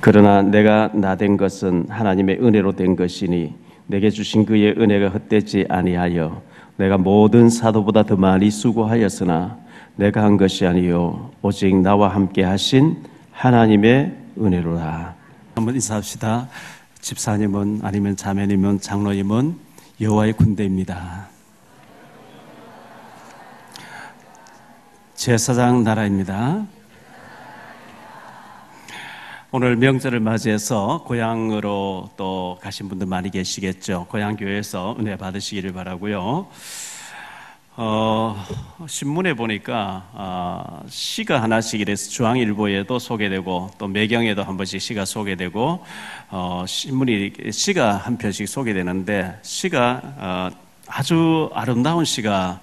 그러나 내가 나된 것은 하나님의 은혜로 된 것이니 내게 주신 그의 은혜가 헛되지 아니하여 내가 모든 사도보다 더 많이 수고하였으나 내가 한 것이 아니요 오직 나와 함께 하신 하나님의 은혜로라. 한번 인사합시다. 집사님은 아니면 자매님은 장로님은 여호와의 군대입니다. 제사장 나라입니다. 오늘 명절을 맞이해서 고향으로 또 가신 분들 많이 계시겠죠. 고향교회에서 은혜 받으시기를 바라고요. 신문에 보니까 시가 하나씩 이래서 중앙일보에도 소개되고 또 매경에도 한 번씩 시가 소개되고 신문이 시가 한 편씩 소개되는데 시가 아주 아름다운 시가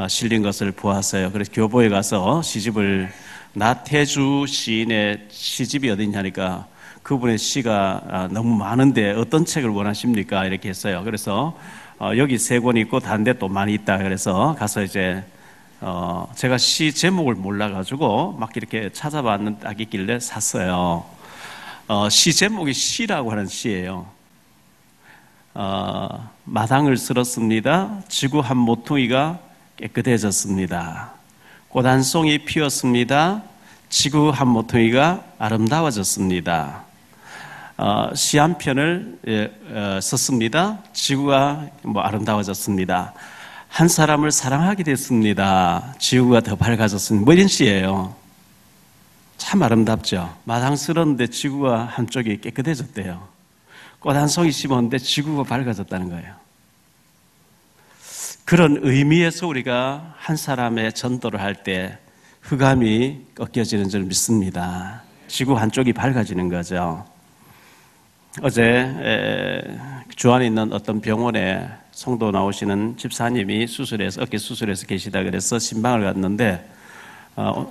실린 것을 보았어요. 그래서 교보에 가서 시집을 나태주 시인의 시집이 어디냐니까 그분의 시가 너무 많은데 어떤 책을 원하십니까? 이렇게 했어요. 그래서 여기 3권 있고 다른 데 또 많이 있다. 그래서 가서 이제 제가 시 제목을 몰라가지고 막 이렇게 찾아봤는데 딱 있길래 샀어요. 시 제목이 시라고 하는 시예요. 마당을 쓸었습니다. 지구 한 모퉁이가 깨끗해졌습니다. 꽃 한 송이 피었습니다. 지구 한 모퉁이가 아름다워졌습니다. 시 한 편을 썼습니다. 지구가 아름다워졌습니다. 한 사람을 사랑하게 됐습니다. 지구가 더 밝아졌습니다. 이런 시예요. 참 아름답죠. 마당 쓸었는데 지구가 한쪽이 깨끗해졌대요. 꽃 한 송이 심었는데 지구가 밝아졌다는 거예요. 그런 의미에서 우리가 한 사람의 전도를 할 때 흑암이 꺾여지는 줄 믿습니다. 지구 한쪽이 밝아지는 거죠. 어제 주안에 있는 어떤 병원에 성도 나오시는 집사님이 어깨 수술해서 계시다 그래서 신방을 갔는데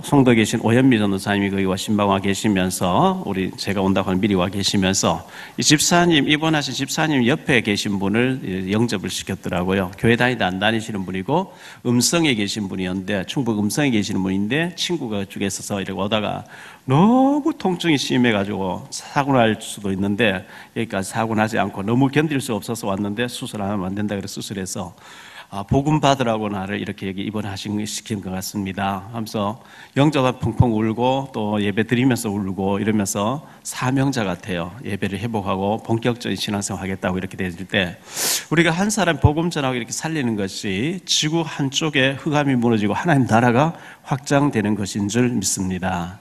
성도에 계신 오현미 전도사님이 거기 신방와 계시면서 제가 온다고 하면 미리 와 계시면서 이 집사님, 입원하신 집사님 옆에 계신 분을 영접을 시켰더라고요. 교회 다니다 안 다니시는 분이고 음성에 계신 분이었는데 충북 음성에 계시는 분인데 친구가 그쪽에 있어서 이렇게 오다가 너무 통증이 심해가지고 사고 날 수도 있는데 여기까지 사고 나지 않고 너무 견딜 수 없어서 왔는데 수술하면 안 된다 그래서 수술해서 복음 받으라고 나를 이렇게 여기 입원시킨 것 같습니다 하면서 영접아 펑펑 울고 또 예배 드리면서 울고 이러면서 사명자 같아요. 예배를 회복하고 본격적인 신앙생활 하겠다고 이렇게 됐을 때 우리가 한 사람 복음 전하고 이렇게 살리는 것이 지구 한쪽에 흑암이 무너지고 하나님 나라가 확장되는 것인 줄 믿습니다.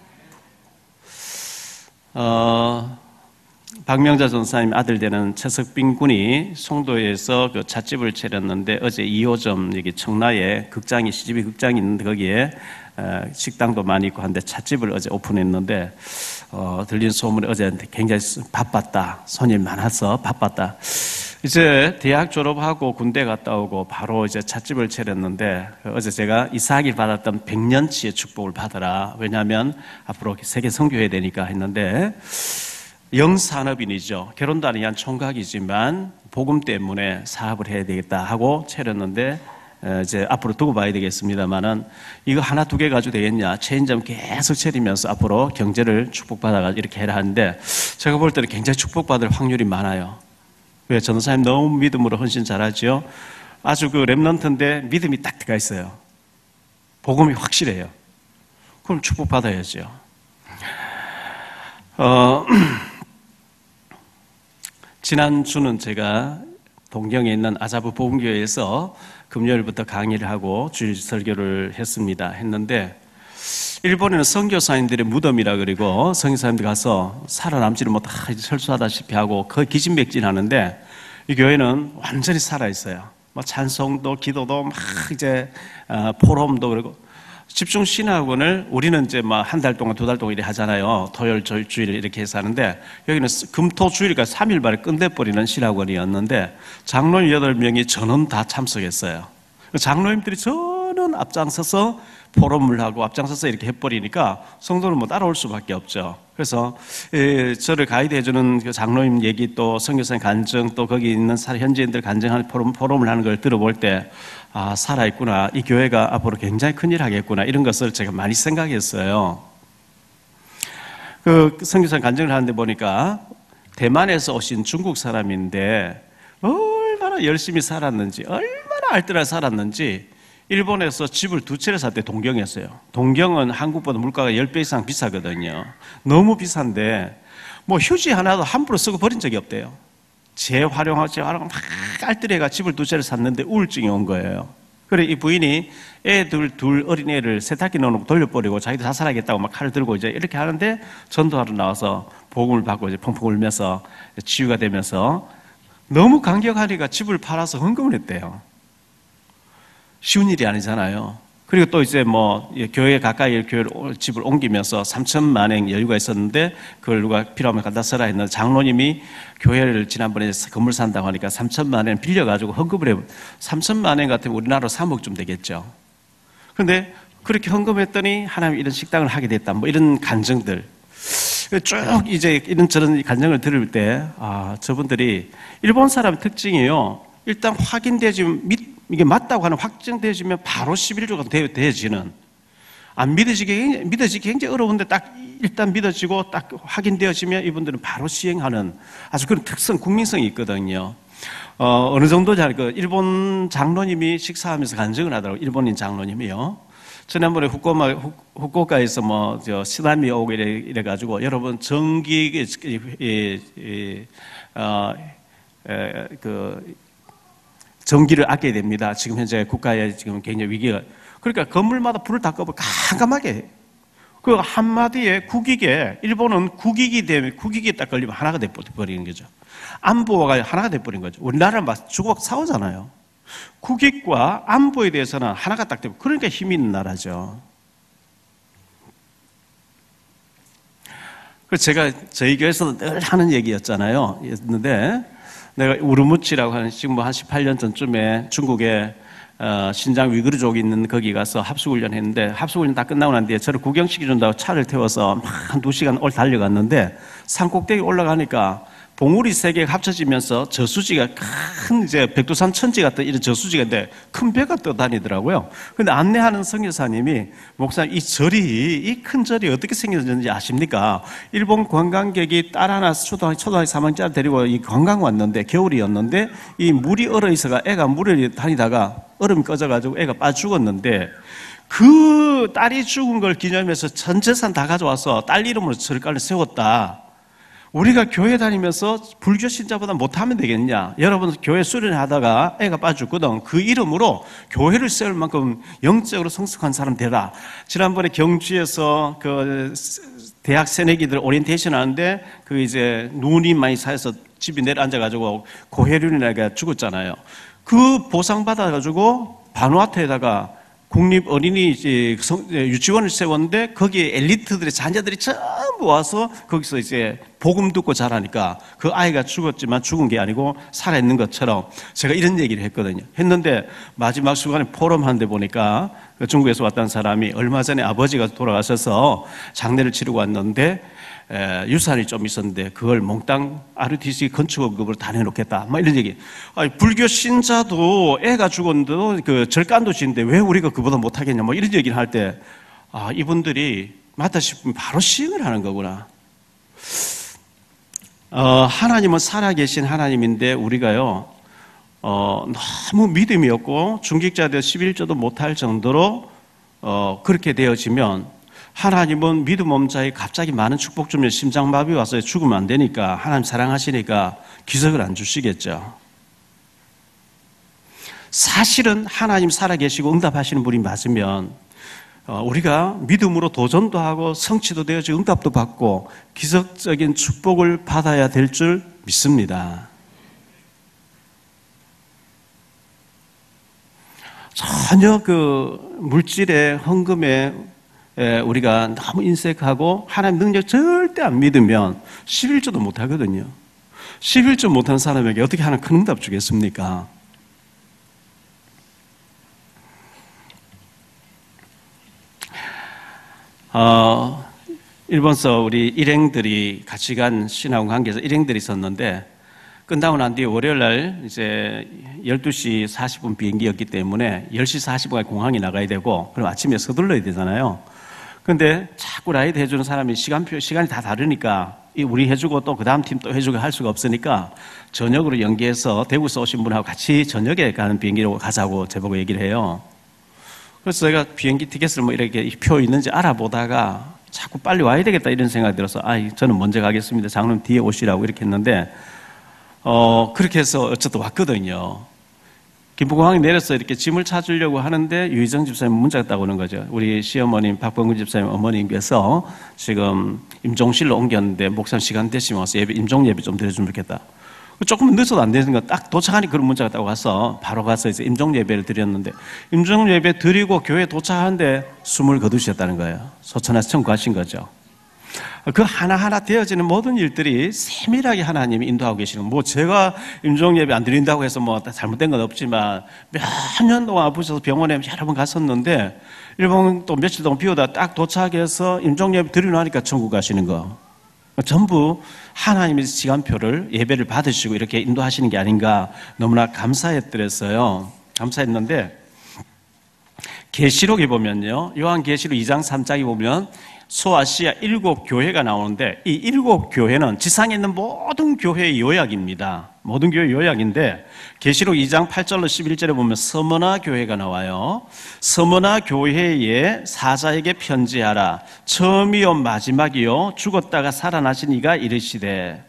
박명자 전사님 아들 되는 최석빈 군이 송도에서 그 찻집을 차렸는데 어제 2호점 여기 청라에 시집이 극장이 있는데 거기에 식당도 많이 있고 한데 찻집을 어제 오픈했는데 들린 소문에 어제 굉장히 바빴다. 손님 많아서 바빴다. 이제 대학 졸업하고 군대 갔다 오고 바로 이제 찻집을 차렸는데 어제 제가 이삭이 받았던 100년치의 축복을 받아라. 왜냐하면 앞으로 세계 선교해야 되니까 했는데 영산업인이죠. 결혼도 아니한 총각이지만 복음 때문에 사업을 해야 되겠다 하고 차렸는데 이제 앞으로 두고 봐야 되겠습니다만은 이거 하나 두 개 가지고 되겠냐. 체인점 계속 차리면서 앞으로 경제를 축복받아가지고 이렇게 해라 하는데 제가 볼 때는 굉장히 축복받을 확률이 많아요. 왜? 전도사님 너무 믿음으로 헌신 잘하죠. 아주 그 랩런트인데 믿음이 딱 들어가 있어요. 복음이 확실해요. 그럼 축복받아야죠. 지난주는 제가 동경에 있는 아자부 복음교회에서 금요일부터 강의를 하고 주일 설교를 했는데 일본에는 선교사님들의 무덤이라 그리고 선교사님들 가서 살아남지를 못하고 철수하다시피 하고 거의 기진맥진하는데 이 교회는 완전히 살아있어요. 찬송도 기도도 막 이제 포럼도 그리고 집중 신학원을 우리는 이제 한 달 동안 2달 동안 이렇게 하잖아요. 토요일 주일 이렇게 해서 하는데 여기는 금토 주일과 3일 만에 끝내버리는 신학원이었는데 장로님 8명이 전원 다 참석했어요. 장로님들이 전원 앞장서서 포럼을 하고 앞장서서 이렇게 해버리니까 성도는 따라올 수밖에 없죠. 그래서 저를 가이드 해주는 그 장로님 얘기 또 선교사님 간증 또 거기 있는 현지인들 간증하는 포럼을 하는 걸 들어볼 때 살아있구나. 이 교회가 앞으로 굉장히 큰일 하겠구나. 이런 것을 제가 많이 생각했어요. 그 선교사 간증을 하는데 보니까 대만에서 오신 중국 사람인데 얼마나 열심히 살았는지, 얼마나 알뜰하게 살았는지 일본에서 집을 2채를 샀대. 동경에서요. 동경은 한국보다 물가가 10배 이상 비싸거든요. 너무 비싼데 뭐 휴지 하나도 함부로 쓰고 버린 적이 없대요. 재활용하고 막 알뜰해가 집을 2채를 샀는데 우울증이 온 거예요. 그래 이 부인이 애들 둘 어린애를 세탁기 넣어놓고 돌려버리고 자기도 자살하겠다고 막 칼을 들고 이제 이렇게 하는데 전도하러 나와서 복음을 받고 이제 펑펑 울면서 치유가 되면서 너무 감격하니까 집을 팔아서 헌금을 했대요. 쉬운 일이 아니잖아요. 그리고 또 이제 뭐 교회 가까이 집을 옮기면서 3천만 원 여유가 있었는데 그걸 누가 필요하면 갖다 써라 했는데 장로님이 교회를 지난번에 건물 산다고 하니까 3천만 원 빌려가지고 헌금을 해요. 3천만 원 같으면 우리나라로 3억쯤 되겠죠. 그런데 그렇게 헌금했더니 하나님이 이런 식당을 하게 됐다. 뭐 이런 간증들. 쭉 이제 이런저런 간증을 들을 때, 저분들이 일본 사람의 특징이에요. 일단 확인되지면 이게 맞다고 하는 확정되어지면 바로 11조가 되어지는, 안 믿어지기 굉장히 어려운데 딱 일단 믿어지고 딱 확인되어지면 이분들은 바로 시행하는 아주 그런 특성, 국민성이 있거든요. 어느 정도냐, 일본 장로님이 식사하면서 간증을 하더라고요. 일본인 장로님이요. 지난번에 후쿠오카에서 쓰나미 오고 이래가지고 여러분 전기를 아껴야 됩니다. 지금 현재 국가에 지금 굉장히 위기가. 그러니까 건물마다 불을 다 끄고 깜깜하게. 그 한마디에 국익에, 일본은 국익에 딱 걸리면 하나가 돼버리는 거죠. 안보가 하나가 돼버린 거죠. 우리나라는 막 주고받고 싸우잖아요. 국익과 안보에 대해서는 하나가 딱 되고, 그러니까 힘이 있는 나라죠. 그래서 제가 저희 교회에서도 늘 하는 얘기였잖아요. 였는데, 내가 우르무치라고 하는 지금 뭐 한 18년 전쯤에 중국에 신장 위구르족이 있는 거기 가서 합숙훈련 했는데, 합숙훈련 다 끝나고 난 뒤에 저를 구경시켜준다고 차를 태워서 막 한 2시간 달려갔는데, 산 꼭대기 올라가니까 봉우리 3개가 합쳐지면서 저수지가 큰 이제 백두산 천지 같은 이런 저수지가 있는데 큰 배가 떠다니더라고요. 근데 안내하는 선교사님이, 목사님 이 큰 절이 어떻게 생겼는지 아십니까? 일본 관광객이 딸 하나 초등학교 3학년짜리 데리고 이 관광 왔는데, 겨울이었는데 이 물이 얼어 있어가 애가 물에 다니다가 얼음이 꺼져가지고 애가 빠져 죽었는데, 그 딸이 죽은 걸 기념해서 전 재산 다 가져와서 딸 이름으로 절간을 세웠다. 우리가 교회 다니면서 불교 신자보다 못하면 되겠냐? 여러분 교회 수련하다가 애가 빠졌거든. 그 이름으로 교회를 세울 만큼 영적으로 성숙한 사람 되라. 지난번에 경주에서 그 대학 새내기들 오리엔테이션 하는데 그 이제 눈이 많이 쌓여서 집이 내려앉아가지고 고혈륜이라가 죽었잖아요. 그 보상 받아가지고 바누아투에다가 국립 어린이 유치원을 세웠는데, 거기에 엘리트들의 자녀들이 전부 와서 거기서 이제 복음 듣고 자라니까 그 아이가 죽었지만 죽은 게 아니고 살아있는 것처럼, 제가 이런 얘기를 했는데 마지막 순간에 포럼 하는데 보니까 중국에서 왔던 사람이 얼마 전에 아버지가 돌아가셔서 장례를 치르고 왔는데 유산이 좀 있었는데 그걸 몽땅 ROTC 건축업으로 다 내놓겠다, 막 이런 얘기. 불교 신자도 애가 죽었는데도 그 절간도 지는데 왜 우리가 그보다 못하겠냐, 뭐 이런 얘기를 할 때, 이분들이 맞다 싶으면 바로 시행을 하는 거구나. 하나님은 살아계신 하나님인데 우리가요, 너무 믿음이 없고 중직자들 11조도 못할 정도로 그렇게 되어지면, 하나님은 믿음 없는 자에 갑자기 많은 축복 주면 심장마비 와서 죽으면 안 되니까, 하나님 사랑하시니까 기적을 안 주시겠죠. 사실은 하나님 살아계시고 응답하시는 분이 맞으면 우리가 믿음으로 도전도 하고 성취도 되어지고 응답도 받고 기적적인 축복을 받아야 될 줄 믿습니다. 전혀 그 물질의 헌금에 우리가 너무 인색하고 하나님 능력 절대 안 믿으면 11조도 못하거든요. 11조 못하는 사람에게 어떻게 하나 큰 응답 주겠습니까? 일본서 우리 일행들이 같이 간 신하고 관계에서 일행들이 있었는데, 끝나고 난 뒤에 월요일날 이제 12시 40분 비행기였기 때문에 10시 40분에 공항에 나가야 되고, 그럼 아침에 서둘러야 되잖아요. 근데 자꾸 라이드 해주는 사람이 시간이 다 다르니까 우리 해주고 또 그 다음 팀 또 해주고 할 수가 없으니까 저녁으로 연계해서 대구에서 오신 분하고 같이 저녁에 가는 비행기로 가자고 저보고 얘기를 해요. 그래서 제가 비행기 티켓을 뭐 이렇게 표 있는지 알아보다가 자꾸 빨리 와야 되겠다 이런 생각이 들어서 저는 먼저 가겠습니다. 장로님 뒤에 오시라고 이렇게 했는데 그렇게 해서 어쨌든 왔거든요. 김포공항에 내려서 이렇게 짐을 찾으려고 하는데 유희정 집사님 문자가 딱 오는 거죠. 우리 시어머님 박범근 집사님 어머님께서 지금 임종실로 옮겼는데 목사님 시간 되시면 와서 임종 예배 좀 드려주면 좋겠다. 조금 늦어도 안 되는 거 딱 도착하니 그런 문자가 딱 와서 바로 가서 이제 임종 예배를 드렸는데 임종 예배 드리고 교회 도착하는데 숨을 거두셨다는 거예요. 소천하서 청구하신 거죠. 그 하나하나 되어지는 모든 일들이 세밀하게 하나님이 인도하고 계시는, 뭐 제가 임종 예배 안 드린다고 해서 뭐 잘못된 건 없지만 몇 년 동안 아프셔서 병원에 여러 번 갔었는데 일본 또 며칠 동안 비우다 딱 도착해서 임종 예배 드리고 나니까 천국 가시는 거. 전부 하나님의 시간표를 예배를 받으시고 이렇게 인도하시는 게 아닌가 너무나 감사했더랬어요. 감사했는데 계시록에 보면요, 요한계시록 2장 3장에 보면 소아시아 7교회가 나오는데 이 7교회는 지상에 있는 모든 교회의 요약입니다. 모든 교회 요약인데 계시록 2장 8절로 11절에 보면 서머나 교회가 나와요. 서머나 교회의 사자에게 편지하라. 처음이요 마지막이요 죽었다가 살아나신 이가 이르시되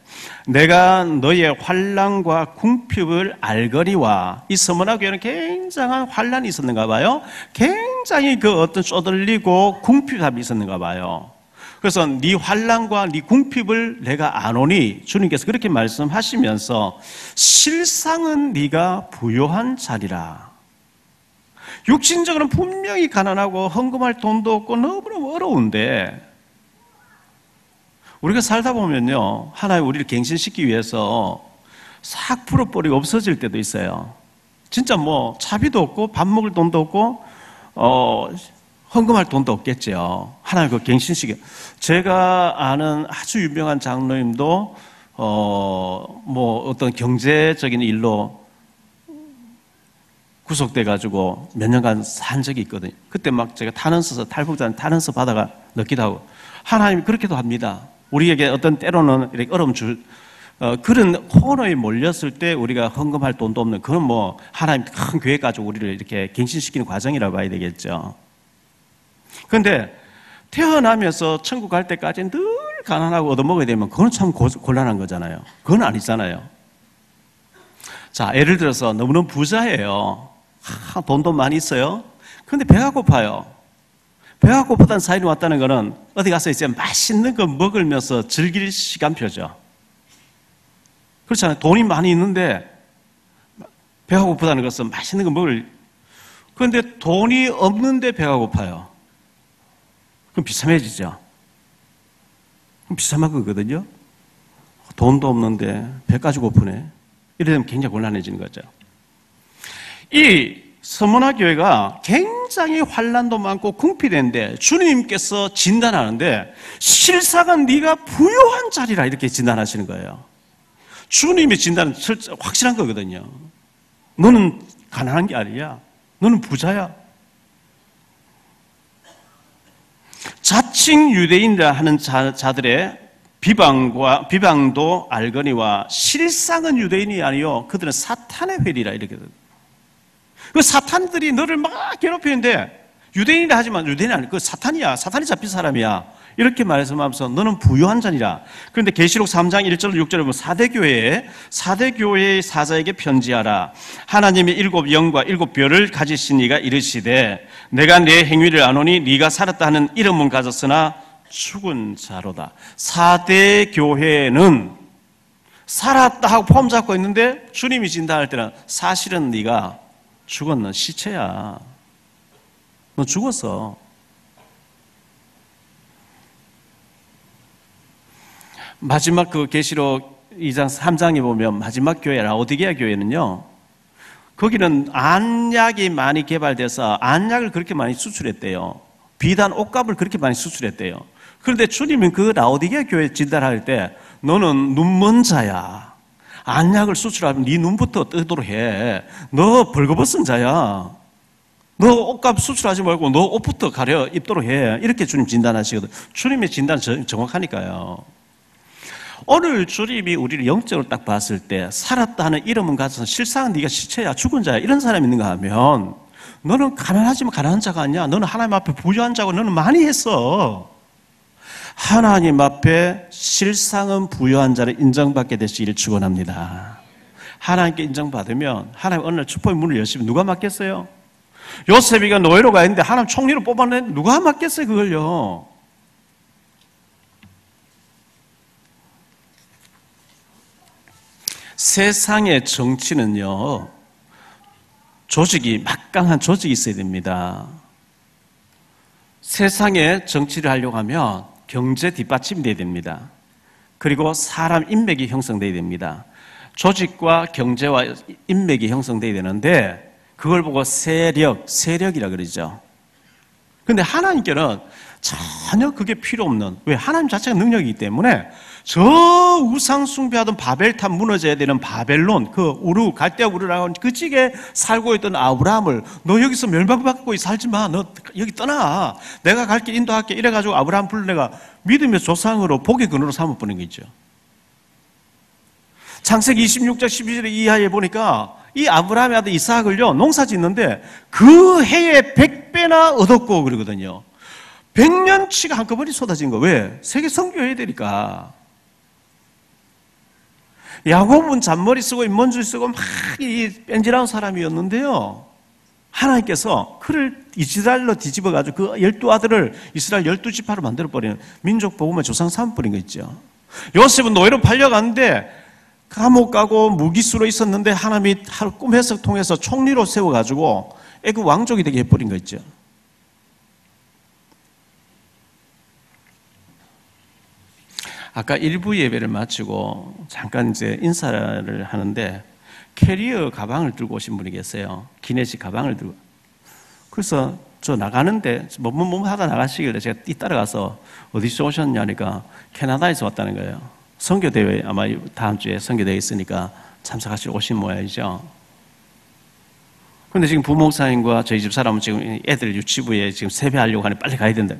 내가 너의 환난과 궁핍을 알거니와. 이 서머나 교회는 굉장한 환난이 있었는가 봐요. 굉장히 그 어떤 쏘들리고 궁핍함이 있었는가 봐요. 그래서 네 환난과 네 궁핍을 내가 아노니 주님께서 그렇게 말씀하시면서 실상은 네가 부요한 자리라. 육신적으로는 분명히 가난하고 헌금할 돈도 없고 너무너무 어려운데 우리가 살다 보면요, 하나님 우리를 갱신시키기 위해서 싹 풀어버리고 없어질 때도 있어요. 진짜 뭐 차비도 없고 밥 먹을 돈도 없고 헌금할 돈도 없겠죠. 하나님 그 갱신시켜. 제가 아는 아주 유명한 장로님도 뭐 어떤 경제적인 일로 구속돼 가지고 몇 년간 산 적이 있거든요. 그때 막 제가 탄원서 탈북자 탄원서 받아가 넣기도 하고. 하나님이 그렇게도 합니다. 우리에게 어떤 때로는 이렇게 어려움 그런 코너에 몰렸을 때 우리가 헌금할 돈도 없는 그런 뭐 하나님 큰 계획 가지고 우리를 이렇게 갱신시키는 과정이라고 봐야 되겠죠. 그런데 태어나면서 천국 갈 때까지 늘 가난하고 얻어먹어야 되면 그건 참 곤란한 거잖아요. 그건 아니잖아요. 자, 예를 들어서 너무너무 부자예요. 돈도 많이 있어요. 그런데 배가 고파요. 배가 고프다는 사인이 왔다는 거는 어디 가서 이제 맛있는 거 먹으면서 즐길 시간표죠. 그렇잖아요. 돈이 많이 있는데 배가 고프다는 것은 맛있는 거 그런데 돈이 없는데 배가 고파요. 그럼 비참해지죠. 그럼 비참한 거거든요. 돈도 없는데 배까지 고프네. 이러면 굉장히 곤란해지는 거죠. 이 서머나 교회가 굉장히 환난도 많고 궁핍인데 주님께서 진단하는데 실상은 네가 부요한 자리라 이렇게 진단하시는 거예요. 주님의 진단은 확실한 거거든요. 너는 가난한 게 아니야. 너는 부자야. 자칭 유대인이라 하는 자들의 비방도 알거니와 실상은 유대인이 아니요 그들은 사탄의 회리라 이렇게. 그 사탄들이 너를 막 괴롭히는데 유대인이라 하지만 유대인이 아니고 그 사탄이야. 사탄이 잡힌 사람이야. 이렇게 말씀하면서 너는 부요한 자리라. 그런데 계시록 3장 1절 6절에 보면 사대 교회의 사자에게 편지하라. 하나님의 7 영과 7 별을 가지신 이가 이르시되 내가 내 행위를 아노니 네가 살았다 하는 이름은 가졌으나 죽은 자로다. 사대 교회는 살았다 하고 폼 잡고 있는데 주님이 진단할 때는 사실은 네가 죽었는 시체야. 너 죽었어. 마지막 그 계시록 2장 3장에 보면 마지막 교회 라오디게아 교회는요, 거기는 안약이 많이 개발돼서 안약을 그렇게 많이 수출했대요. 비단 옷값을 그렇게 많이 수출했대요. 그런데 주님은 그 라오디게아 교회 진단할 때 너는 눈먼 자야. 안약을 수출하면 네 눈부터 뜨도록 해. 너 벌거벗은 자야. 너 옷값 수출하지 말고 너 옷부터 가려 입도록 해. 이렇게 주님 진단하시거든. 주님의 진단 정확하니까요. 오늘 주님이 우리를 영적으로 딱 봤을 때 살았다 하는 이름은 가서 실상은 네가 시체야, 죽은 자야, 이런 사람이 있는가 하면 너는 가난하지만 가난한 자가 아니야. 너는 하나님 앞에 부유한 자고 너는 많이 했어. 하나님 앞에 실상은 부유한 자를 인정받게 되시기를 축원합니다. 하나님께 인정받으면 하나님 어느 날 축복의 문을 여시면 누가 맡겠어요? 요셉이가 노예로 가 있는데 하나님 총리로 뽑아내 누가 맡겠어요 그걸요? 세상의 정치는요, 조직이 막강한 조직이 있어야 됩니다. 세상의 정치를 하려고 하면 경제 뒷받침이 돼야 됩니다. 그리고 사람 인맥이 형성돼야 됩니다. 조직과 경제와 인맥이 형성돼야 되는데 그걸 보고 세력이라 그러죠. 그런데 하나님께는 전혀 그게 필요 없는, 왜? 하나님 자체가 능력이기 때문에 저 우상 숭배하던 바벨탑 무너져야 되는 바벨론, 그 우르, 갈대아 우르라고 그 지게 살고 있던 아브라함을 너 여기서 멸망받고 살지 마. 너 여기 떠나. 내가 갈 길 인도할게. 이래가지고 아브라함 불러내가 믿음의 조상으로 복의 근원으로 삼아보는 거죠. 창세기 26장 12절 이하에 보니까 이 아브라함의 아들 이삭을요, 농사 짓는데 그 해에 100배나 얻었고 그러거든요. 100년치가 한꺼번에 쏟아진 거. 왜? 세계 선교해야 되니까. 야곱은 잔머리 쓰고 인문줄 쓰고 막 이 뺀질한 사람이었는데요. 하나님께서 그를 이스라엘로 뒤집어가지고 그 12아들을 이스라엘 12지파로 만들어버리는 민족 복음의 조상 삼아버린 거 있죠. 요셉은 노예로 팔려갔는데 감옥 가고 무기수로 있었는데 하나님이 꿈 해석 통해서 총리로 세워가지고 애굽 왕족이 되게 해버린 거 있죠. 아까 일부 예배를 마치고 잠깐 이제 인사를 하는데 캐리어 가방을 들고 오신 분이 계세요. 기내식 가방을 들고. 그래서 저 나가는데 뭐뭐 하다 나가시길래 제가 따라가서 어디서 오셨냐니까 캐나다에서 왔다는 거예요. 선교대회 아마 다음 주에 선교대회 있으니까 참석하시러 오신 모양이죠. 그런데 지금 부목사님과 저희 집 사람은 지금 애들 유치부에 지금 세배하려고 하니 빨리 가야 된다.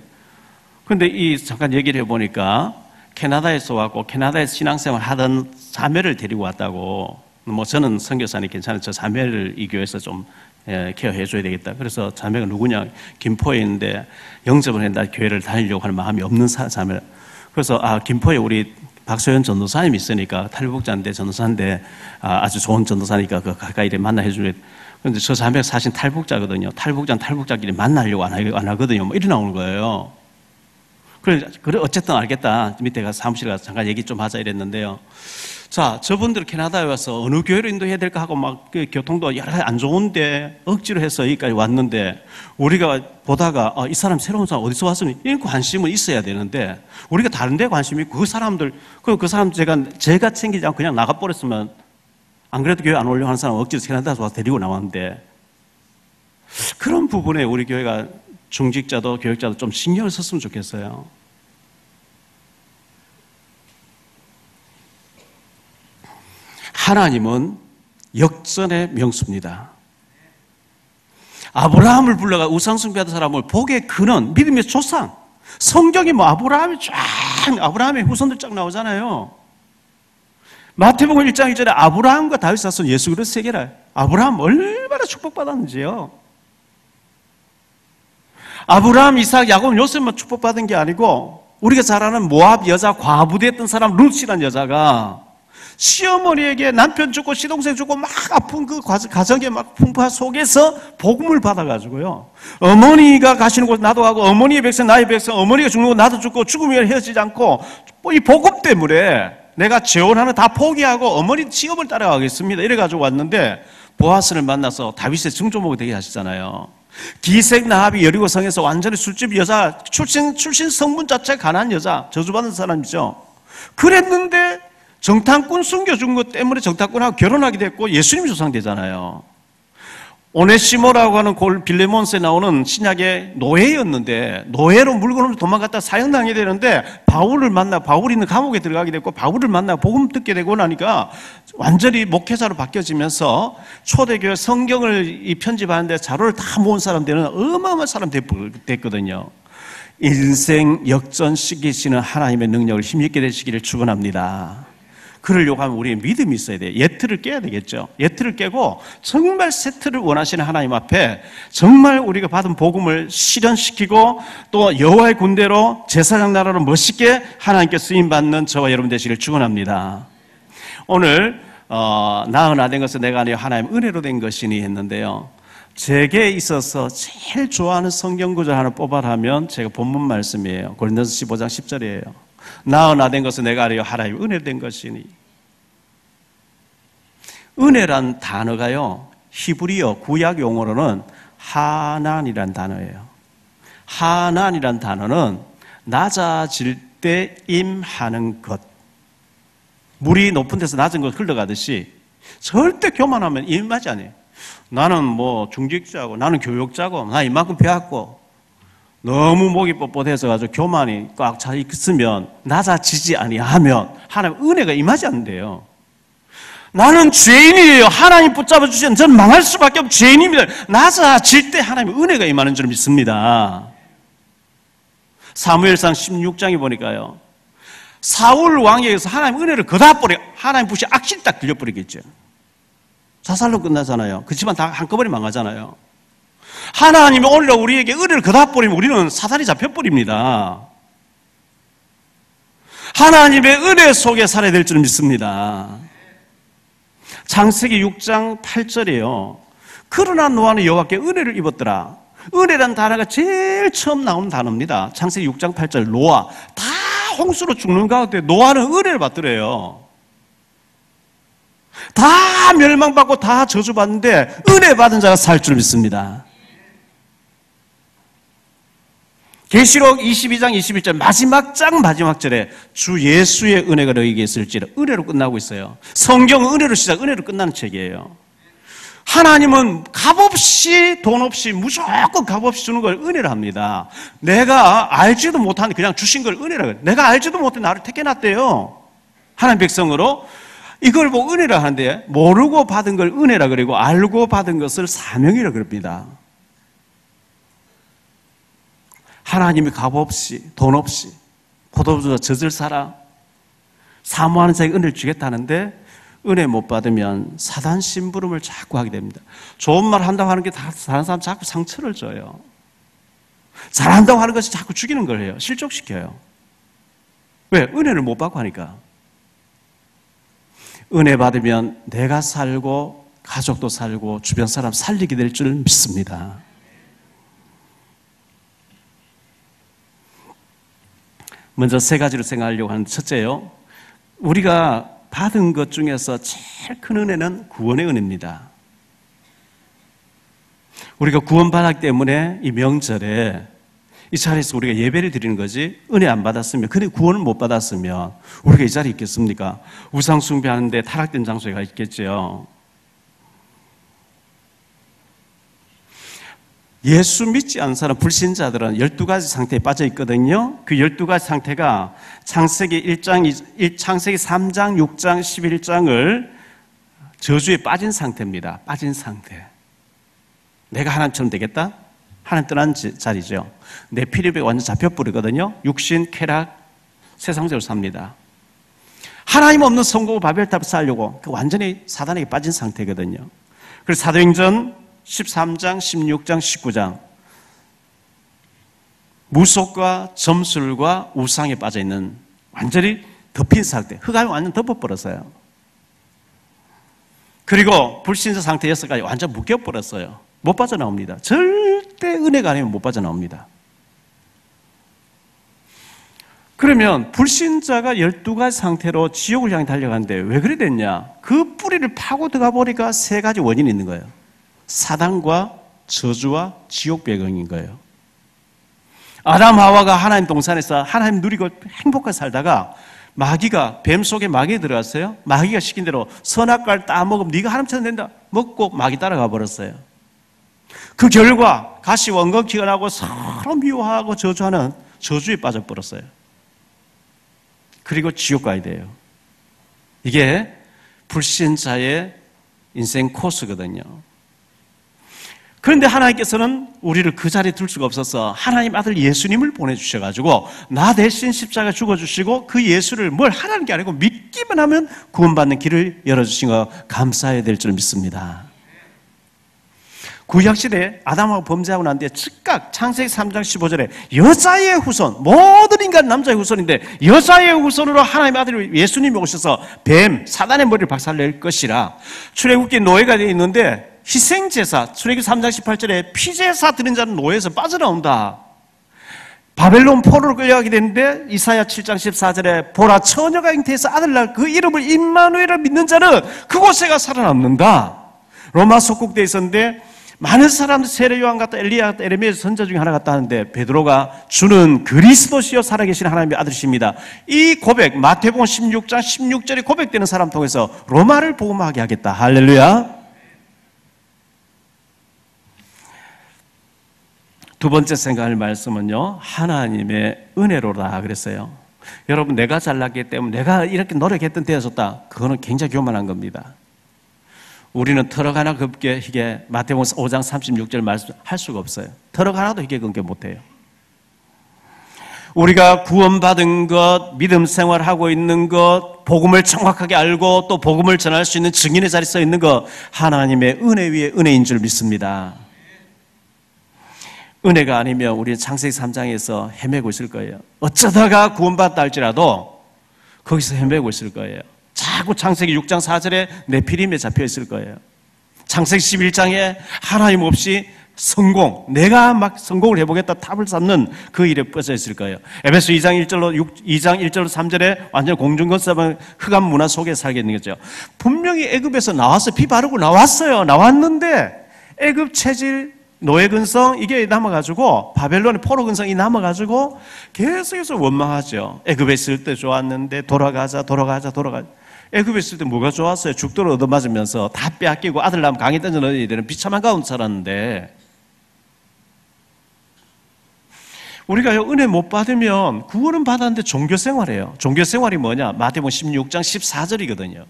그런데 잠깐 얘기를 해보니까 캐나다에서 왔고 캐나다에서 신앙생활 하던 자매를 데리고 왔다고. 뭐 저는 선교사님 괜찮아요. 저 자매를 이 교회에서 좀 케어해 줘야 되겠다. 그래서 자매가 누구냐, 김포에 있는데 영접을 했다. 교회를 다니려고 하는 마음이 없는 자매. 그래서 김포에 우리 박소연 전도사님이 있으니까 탈북자인데 전도사인데 아주 좋은 전도사니까 그 가까이 만나 해주래. 그런데 저 자매가 사실 탈북자거든요. 탈북자끼리 만나려고 안 하거든요. 뭐 이래 나오는 거예요. 그래 어쨌든 알겠다. 밑에 가서 사무실 가서 잠깐 얘기 좀 하자 이랬는데요. 자, 저분들 캐나다에 와서 어느 교회로 인도해야 될까 하고 막 그 교통도 여러 가지 안 좋은데 억지로 해서 여기까지 왔는데 우리가 보다가 이 사람 새로운 사람 어디서 왔으니 이런 관심은 있어야 되는데 우리가 다른 데 관심이 있고 그 사람들 그 사람 제가 챙기지 않고 그냥 나가버렸으면 안 그래도 교회 안 오려고 하는 사람 억지로 캐나다에서 와서 데리고 나왔는데 그런 부분에 우리 교회가 중직자도 교육자도 좀 신경을 썼으면 좋겠어요. 하나님은 역전의 명수입니다. 아브라함을 불러가 우상숭배하던 사람을 복의 근원, 믿음의 조상. 성경이 뭐 아브라함의 후손들 쫙 나오잖아요. 마태복음 1장 1절에 아브라함과 다윗 사손 예수 그리스도 세계라. 아브라함 얼마나 축복받았는지요. 아브라함, 이삭, 야곱, 요셉만 축복받은 게 아니고 우리가 잘 아는 모압 여자 과부됐던 사람 룻이라는 여자가 시어머니에게 남편 죽고 시동생 죽고 막 아픈 그 가정의 막 풍파 속에서 복음을 받아가지고요. 어머니가 가시는 곳 나도 가고 어머니의 백성 나의 백성 어머니가 죽는 곳 나도 죽고 죽으면 헤어지지 않고 이 복음 때문에 내가 재혼하는 다 포기하고 어머니 시험을 따라가겠습니다. 이래가지고 왔는데 보아스를 만나서 다윗의 증조모가 되게 하시잖아요. 기색 나합이 여리고성에서 완전히 술집 여자 출신 성분 자체가 가난한 여자 저주받은 사람이죠. 그랬는데 정탐꾼 숨겨준 것 때문에 정탐꾼하고 결혼하게 됐고 예수님이 조상되잖아요. 오네시모라고 하는 빌레몬스에 나오는 신약의 노예였는데 노예로 물건을 도망갔다 사형당하게 되는데 바울이 있는 감옥에 들어가게 됐고 바울을 만나 복음 듣게 되고 나니까 완전히 목회자로 바뀌어지면서 초대교회 성경을 편집하는데 자료를 다 모은 사람들은 어마어마한 사람 됐거든요. 인생 역전시키시는 하나님의 능력을 힘있게 되시기를 축원합니다. 그러려고 하면 우리의 믿음이 있어야 돼요. 예틀을 깨야 되겠죠. 예틀을 깨고 정말 세트를 원하시는 하나님 앞에 정말 우리가 받은 복음을 실현시키고 또 여호와의 군대로 제사장 나라로 멋있게 하나님께 쓰임받는 저와 여러분 되시기를 축원합니다. 오늘 나은 아된 것은 내가 아니요 하나님 은혜로 된 것이니 했는데요. 제게 있어서 제일 좋아하는 성경 구절 하나 뽑아라면 제가 본문 말씀이에요. 고린도서 15장 10절이에요. 나은 아된 것은 내가 아니요 하나님 은혜로 된 것이니. 은혜란 단어가요 히브리어 구약 용어로는 하난이란 단어예요. 하난이란 단어는 낮아질 때 임하는 것. 물이 높은 데서 낮은 것 흘러가듯이 절대 교만하면 임하지 않아요. 나는 뭐 중직자고 나는 교육자고 나 이만큼 배웠고 너무 목이 뻣뻣해서 가지고 교만이 꽉 차 있으면 낮아지지 아니하면 하나님 은혜가 임하지 않는데요. 나는 죄인이에요. 하나님 붙잡아 주시면 저는 망할 수밖에 없는 죄인입니다. 낮아질 때 하나님 은혜가 임하는 줄 믿습니다. 사무엘상 16장에 보니까요. 사울 왕에게서 하나님 은혜를 거다버려 하나님 붓이 악실 딱 들려버리겠죠. 자살로 끝나잖아요. 그렇지만 다 한꺼번에 망하잖아요. 하나님이 오히려 우리에게 은혜를 거다버리면 우리는 사단이 잡혀버립니다. 하나님의 은혜 속에 살아야 될 줄 믿습니다. 창세기 6장 8절이에요. 그러나 노아는 여호와께 은혜를 입었더라. 은혜란 단어가 제일 처음 나오는 단어입니다. 창세기 6장 8절 노아 다 홍수로 죽는 가운데 노아는 은혜를 받더래요. 다 멸망받고 다 저주받는데 은혜 받은 자가 살 줄 믿습니다. 계시록 22장 21절 마지막 장 마지막 절에 주 예수의 은혜가 너희에게 있을지라 은혜로 끝나고 있어요. 성경은 은혜로 시작 은혜로 끝나는 책이에요. 하나님은 값없이 돈 없이 무조건 값없이 주는 걸 은혜로 합니다. 내가 알지도 못하는 그냥 주신 걸 은혜라고 해요. 내가 알지도 못해 나를 택해놨대요. 하나님 백성으로 이걸 뭐 은혜라 하는데 모르고 받은 걸 은혜라 그러고 알고 받은 것을 사명이라 그럽니다. 하나님이 값없이 돈 없이 포도주가 젖을 사라 사모하는 자에게 은혜를 주겠다는데 은혜 못 받으면 사단 심부름을 자꾸 하게 됩니다. 좋은 말 한다고 하는 게 다른 사람 자꾸 상처를 줘요. 잘한다고 하는 것이 자꾸 죽이는 걸 해요. 실족시켜요. 왜? 은혜를 못 받고 하니까. 은혜 받으면 내가 살고 가족도 살고 주변 사람 살리게 될 줄 믿습니다. 먼저 세 가지로 생각하려고 하는데 첫째요. 우리가 받은 것 중에서 제일 큰 은혜는 구원의 은혜입니다. 우리가 구원받았기 때문에 이 명절에 이 자리에서 우리가 예배를 드리는 거지 은혜 안 받았으면 근데 구원을 못 받았으면 우리가 이 자리에 있겠습니까? 우상 숭배하는데 타락된 장소에 가 있겠죠. 예수 믿지 않는 사람 불신자들은 12가지 상태에 빠져 있거든요. 그 12가지 상태가 창세기 3장, 6장, 11장을 저주에 빠진 상태입니다. 빠진 상태. 내가 하나님처럼 되겠다? 하나님 떠난 자리죠. 내 피리백이 완전 잡혀버리거든요. 육신, 쾌락, 세상적으로 삽니다. 하나님 없는 성공을 바벨탑을 쌓으려고 완전히 사단에게 빠진 상태거든요. 그래서 사도행전 13장, 16장, 19장 무속과 점술과 우상에 빠져있는 완전히 덮인 상태, 흑암이 완전 덮어버렸어요. 그리고 불신자 상태 6가지 완전 묶여버렸어요. 못 빠져나옵니다. 절대 은혜가 아니면 못 빠져나옵니다. 그러면 불신자가 12가지 상태로 지옥을 향해 달려가는데 왜 그래 됐냐? 그 뿌리를 파고 들어가 보니까 3가지 원인이 있는 거예요. 사단과 저주와 지옥 배경인 거예요. 아담 하와가 하나님 동산에서 하나님 누리고 행복하게 살다가 마귀가 뱀 속에 마귀에 들어갔어요. 마귀가 시킨 대로 선악과를 따먹으면 네가 하나님처럼 된다. 먹고 마귀 따라가 버렸어요. 그 결과 가시 원건키가 나고 서로 미워하고 저주하는 저주에 빠져버렸어요. 그리고 지옥 가야 돼요. 이게 불신자의 인생 코스거든요. 그런데 하나님께서는 우리를 그 자리에 둘 수가 없어서 하나님 아들 예수님을 보내주셔가지고 나 대신 십자가 죽어주시고 그 예수를 뭘 하라는 게 아니고 믿기만 하면 구원받는 길을 열어주신 거 감사해야 될 줄 믿습니다. 구약시대에 아담하고 범죄하고 난 뒤에 즉각 창세기 3장 15절에 여자의 후손, 모든 인간 남자의 후손인데 여자의 후손으로 하나님의 아들 예수님이 오셔서 뱀, 사단의 머리를 박살낼 것이라. 출애굽기 노예가 되어 있는데 희생제사, 출애굽기 3장 18절에 피제사 드린 자는 노예에서 빠져나온다. 바벨론 포로로 끌려가게 되는데 이사야 7장 14절에 보라 처녀가 잉태해서 아들 낳을 그 이름을 임마누엘을 믿는 자는 그곳에가 살아남는다. 로마 속국대에 있었는데 많은 사람들 세례 요한 같다, 엘리야 같다, 에레미야 선자 중에 하나 같다 하는데 베드로가 주는 그리스도시요 살아계신 하나님의 아들이십니다. 이 고백, 마태복음 16장 16절에 고백되는 사람 통해서 로마를 복음하게 하겠다. 할렐루야. 두 번째 생각할 말씀은요, 하나님의 은혜로다 그랬어요. 여러분, 내가 잘났기 때문에 내가 이렇게 노력했던 되어졌다, 그거는 굉장히 교만한 겁니다. 우리는 털어 하나 곱게 희게 마태복음 5장 36절 말씀할 수가 없어요. 털어 하나도 희게 곱게 못해요. 우리가 구원받은 것, 믿음 생활하고 있는 것, 복음을 정확하게 알고 또 복음을 전할 수 있는 증인의 자리에 서 있는 것, 하나님의 은혜 위에 은혜인 줄 믿습니다. 은혜가 아니면 우리는 창세기 3장에서 헤매고 있을 거예요. 어쩌다가 구원받다 할지라도 거기서 헤매고 있을 거예요. 자꾸 창세기 6장 4절에 네피림에 잡혀 있을 거예요. 창세기 11장에 하나님 없이 성공, 내가 막 성공을 해보겠다 탑을 쌓는 그 일에 빠져 있을 거예요. 에베소 2장 1절로 3절에 완전 공중건설은 흑암 문화 속에 살게 있는 거죠. 분명히 애굽에서 나와서 피 바르고 나왔는데 애굽 체질, 노예 근성 이게 남아가지고 바벨론의 포로 근성이 남아가지고 계속해서 원망하죠. 애굽에 있을 때 좋았는데 돌아가자. 애굽에 있을 때 뭐가 좋았어요? 죽도록 얻어맞으면서 다 빼앗기고 아들 낳으면 강에 던져 넣어야 되는 비참한 가운데 살았는데, 우리가요 은혜 못 받으면 구원은 받았는데 종교생활이에요. 종교생활이 뭐냐? 마태복음 16장 14절이거든요.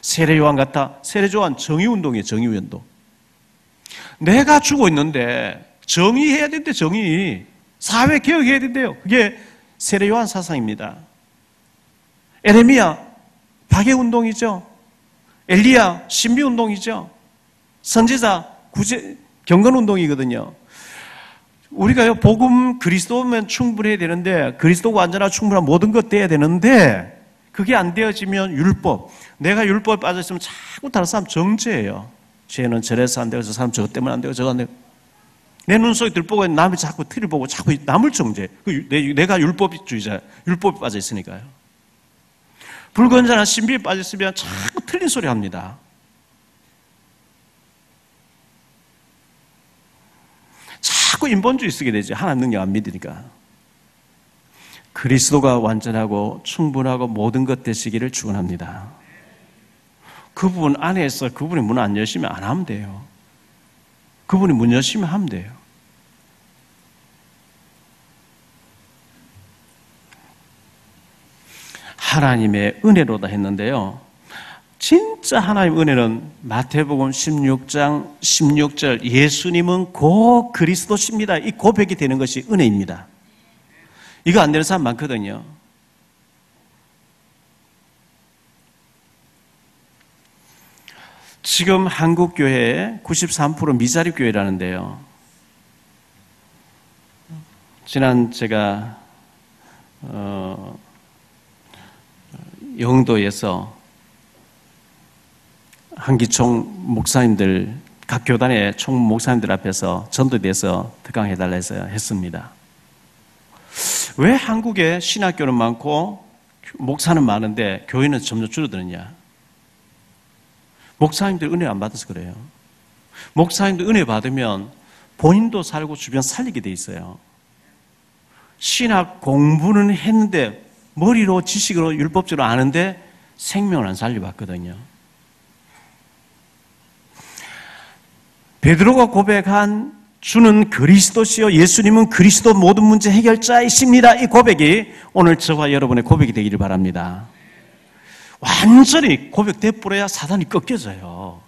세례 요한 같아. 세례 요한 정의운동이에요. 정의운동. 내가 죽어 있는데 정의해야 된대. 정의. 사회 개혁해야 된대요. 그게 세례 요한 사상입니다. 에레미야 박해운동이죠. 엘리야 신비운동이죠. 선지자 경건운동이거든요. 우리가요 복음 그리스도면 충분해야 되는데, 그리스도가 완전하고 충분한 모든 것 돼야 되는데, 그게 안 되어지면 율법, 내가 율법에 빠져있으면 자꾸 다른 사람 정죄해요. 쟤는 저래서 안 되고 저 사람 저것 때문에 안 되고 저거 안 되고, 내 눈 속에 들보고 남이 자꾸 틀을 보고 자꾸 남을 정죄해. 내가 율법주의자, 율법에 빠져있으니까요. 불건전한 신비에 빠졌으면 자꾸 틀린 소리 합니다. 자꾸 인본주의 쓰게 되지. 하나님 능력 안 믿으니까. 그리스도가 완전하고 충분하고 모든 것 되시기를 축원합니다. 그 부분 안에서 그분이 문 안 열시면 안 하면 돼요. 그분이 문 열시면 하면 돼요. 하나님의 은혜로다 했는데요, 진짜 하나님의 은혜는 마태복음 16장 16절 예수님은 고 그리스도십니다, 이 고백이 되는 것이 은혜입니다. 이거 안 되는 사람 많거든요. 지금 한국 교회의 93% 미자립 교회라는데요, 지난 제가 영도에서 한기총 목사님들, 각 교단의 총 목사님들 앞에서 전도대에서 특강해달라 해서 했습니다. 왜 한국에 신학교는 많고 목사는 많은데 교회는 점점 줄어드느냐? 목사님들 은혜 안 받아서 그래요. 목사님들 은혜 받으면 본인도 살고 주변 살리게 돼 있어요. 신학 공부는 했는데 머리로 지식으로 율법적으로 아는데 생명을 안 살려봤거든요. 베드로가 고백한 주는 그리스도시요 예수님은 그리스도 모든 문제 해결자이십니다. 이 고백이 오늘 저와 여러분의 고백이 되기를 바랍니다. 완전히 고백돼 버려야 사단이 꺾여져요.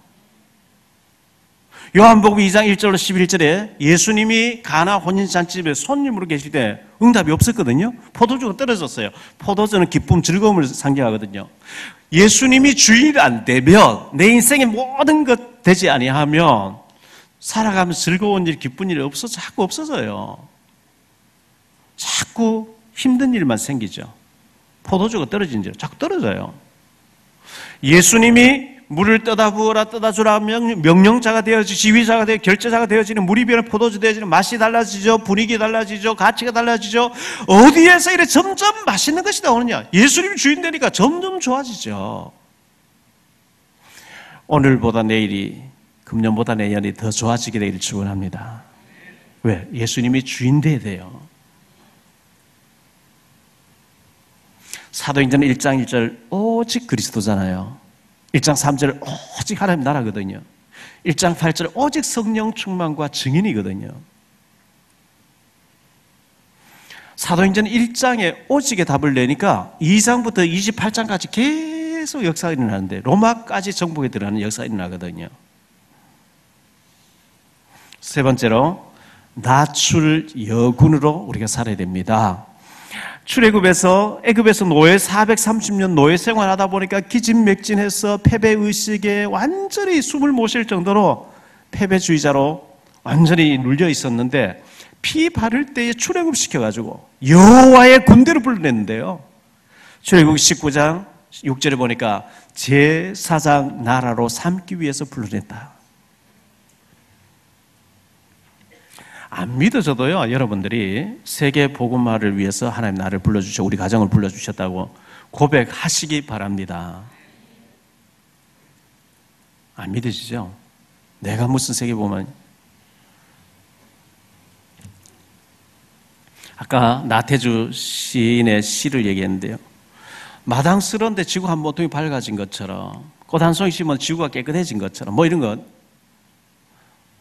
요한복음 2장 1절로 11절에 예수님이 가나 혼인잔치집에 손님으로 계실 때 응답이 없었거든요. 포도주가 떨어졌어요. 포도주는 기쁨, 즐거움을 상징하거든요. 예수님이 주인이 안 되면 내 인생의 모든 것 되지 아니하면 살아가면 즐거운 일, 기쁜 일이 자꾸 없어져요. 자꾸 힘든 일만 생기죠. 포도주가 떨어진 줄 자꾸 떨어져요. 예수님이 물을 떠다 부어라 떠다 주라 명령자가 되어지고 지휘자가 되어 결제자가 되어지는 물이 변해 포도주 되어지는 맛이 달라지죠. 분위기 달라지죠. 가치가 달라지죠. 어디에서 이래 점점 맛있는 것이 나오느냐. 예수님이 주인 되니까 점점 좋아지죠. 오늘보다 내일이 금년보다 내년이 더 좋아지게 되기를 축원합니다. 왜? 예수님이 주인 되어야 돼요. 사도행전 1장 1절 오직 그리스도잖아요. 1장 3절 오직 하나님 나라거든요. 1장 8절 오직 성령 충만과 증인이거든요. 사도행전 1장에 오직의 답을 내니까 2장부터 28장까지 계속 역사가 일어나는데 로마까지 정복에 들어가는 역사가 일어나거든요. 세 번째로 낮출 여군으로 우리가 살아야 됩니다. 출애굽에서 애굽에서 노예 430년 노예 생활하다 보니까 기진맥진해서 패배의식에 완전히 숨을 못 쉴 정도로 패배주의자로 완전히 눌려 있었는데 피 바를 때에 출애굽시켜가지고 여호와의 군대를 불러냈는데요. 출애굽 19장 6절에 보니까 제사장 나라로 삼기 위해서 불러냈다. 안 믿어져도요, 여러분들이 세계 복음화를 위해서 하나님 나를 불러주셔, 우리 가정을 불러주셨다고 고백하시기 바랍니다. 안 믿어지죠? 내가 무슨 세계 복음화? 아까 나태주 시인의 시를 얘기했는데요. 마당스러운데 지구 한 모퉁이 밝아진 것처럼, 꽃 한 송이 심으면 지구가 깨끗해진 것처럼, 뭐 이런 것.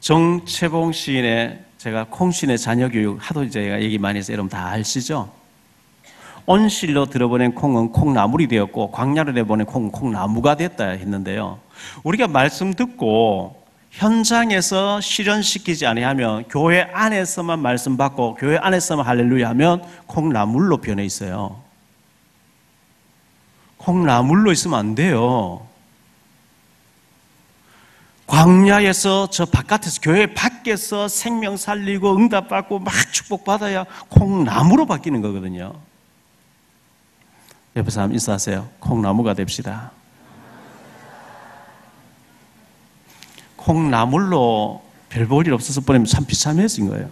정채봉 시인의 제가 콩신의 자녀교육 하도 제가 얘기 많이 해서 여러분 다 아시죠? 온실로 들어보낸 콩은 콩나물이 되었고 광야로 내보낸 콩은 콩나무가 됐다 했는데요. 우리가 말씀 듣고 현장에서 실현시키지 아니하면 교회 안에서만 말씀 받고 교회 안에서만 할렐루야 하면 콩나물로 변해 있어요. 콩나물로 있으면 안 돼요. 광야에서 저 바깥에서 교회 밖에서 생명 살리고 응답받고 막 축복받아야 콩나무로 바뀌는 거거든요. 옆에 사람 인사하세요. 콩나무가 됩시다. 콩나물로 별 볼 일 없어서 보내면 참 비참해진 거예요.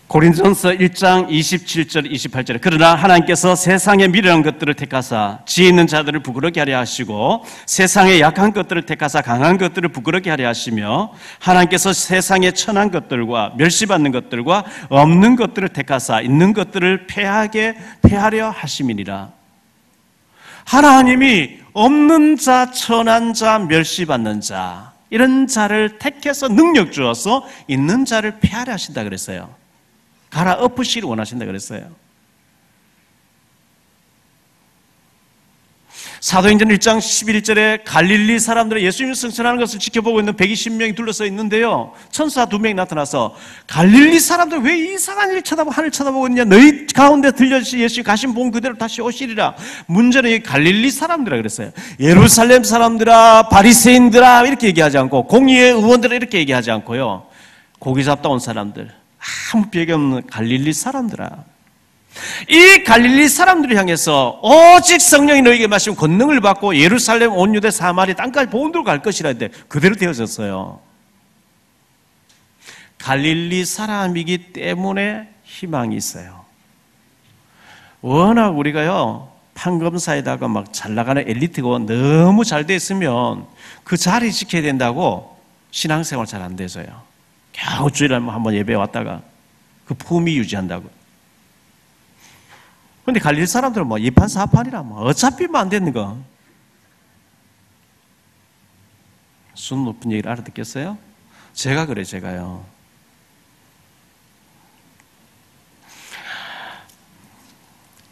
고린도전서 1장 27절 28절에 그러나 하나님께서 세상의 미련한 것들을 택하사 지혜 있는 자들을 부끄럽게 하려 하시고 세상의 약한 것들을 택하사 강한 것들을 부끄럽게 하려 하시며 하나님께서 세상의 천한 것들과 멸시받는 것들과 없는 것들을 택하사 있는 것들을 패하려 하심이니라. 하나님이 없는 자, 천한 자, 멸시받는 자 이런 자를 택해서 능력 주어서 있는 자를 패하려 하신다 그랬어요. 갈아엎으시기를 원하신다 그랬어요. 사도행전 1장 11절에 갈릴리 사람들이 예수님이 승천하는 것을 지켜보고 있는 120명이 둘러서 있는데요. 천사 2명이 나타나서 갈릴리 사람들 왜 이상한 일 쳐다보고 하늘 쳐다보고 있냐. 너희 가운데 들려주신 예수님 가신 본 그대로 다시 오시리라. 문제는 이 갈릴리 사람들이라 그랬어요. 예루살렘 사람들아 바리새인들아 이렇게 얘기하지 않고 공의의 의원들아 이렇게 얘기하지 않고요. 고기 잡다 온 사람들 아무 비교 없는 갈릴리 사람들아. 이 갈릴리 사람들을 향해서 오직 성령이 너에게 마시면 권능을 받고 예루살렘 온 유대 사마리 땅까지 본토로 갈 것이라 했는데 그대로 되어졌어요. 갈릴리 사람이기 때문에 희망이 있어요. 워낙 우리가요 판검사에다가 막 잘 나가는 엘리트고 너무 잘 돼 있으면 그 자리 지켜야 된다고 신앙생활 잘 안 돼서요. 겨우 주일에 한번 예배 왔다가 그 품위 유지한다고. 근데 갈릴 사람들은 뭐 2판 4판이라 뭐 어차피 뭐 안 되는 거. 수준 높은 얘기를 알아듣겠어요? 제가 그래, 제가요.